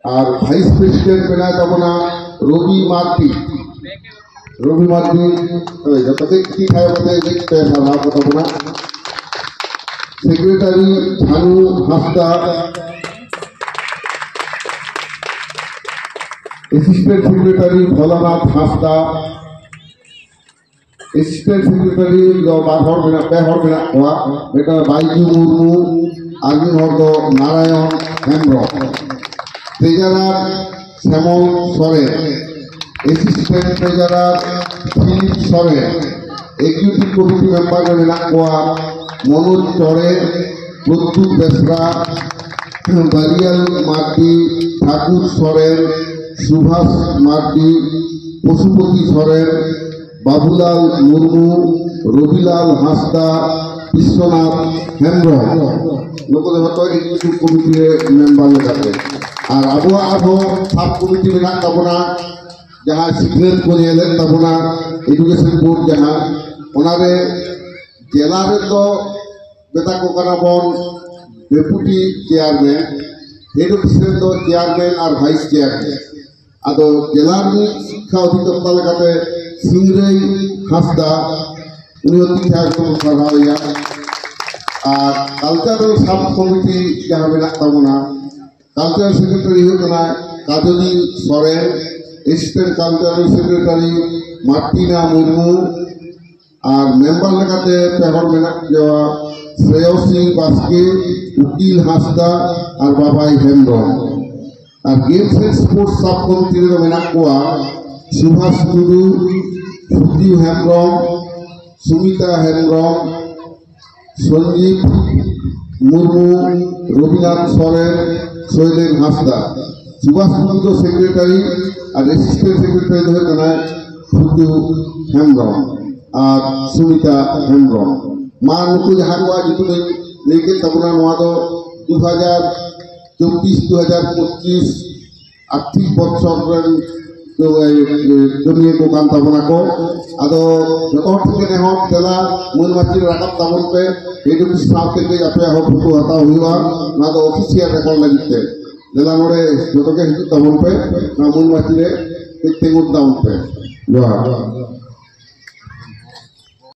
और vice president बना तबना Ravi Marty जब की है देखते हैं तबना secretary Jhanu Hansda assistant secretary Bholanath Hansda assistant secretary Baiju Murmu आर्मी Narayan Hembram treasurer Shyamal Soren assistant treasurer Philip Soren executive committee member Manoj Chaude Pradyut Besra Bariyal Mardi Thakur Soren Subhash Mardi Pashupati Soren Babulal Murmu Ravilal Hansda Vishwanath Hembram नुकु एक्सिक्यूटिव कमिटी मेम्बर लेकाते और अब सब कमिटी में तबना जहाँ सिग्नेच को तबना एडुकेशन बोर्ड जहाँ उनारे जिला तो बेटा को बन डेपुटी चेयरमैन एडुकेशन तो चेयरमैन और भाइस चेयरमैन अब जिला शिक्षा अधिकर्ता सिंगरई हांसदा साराया और कल्चरल सब कमिटी जहाँ में तबना cultural secretary Kajli Soren assistant cultural secretary Martina Murmu और मेम्बर लेकाते पेहर में श्रेयसी बास्के उकिल हांसदा और बाबाई हेम्ब्रम और गेम्स एंड स्पोर्ट्स सब कमिटी में सुभाष टुडू सुदीप हेम्ब्रम सुमिता हेम्ब्रम संजीव मुर्मू रविनाथ सोरेन सोहेल हांसदा सुभाष टुडू सेक्रेटारी और असिस्टेंट सेक्रेटारी फुटू हेम्ब्रम और सुमिता हेम्ब्रम मा नुकु जहाँ को जुतुम लेके तबना 2024-2025 आर्थिक बछर जमिए को कान तबना को अदो जो ठिके ने तेला मूल माची राकब तबन पे एडुकेशन साथे के अपे हो फोटो हता हुआ ना तो ऑफिशियल रिकॉर्ड लगते तेला नोडे जो के हिजु तबन पे ना मूल माची रे तेंगुत दाउन पे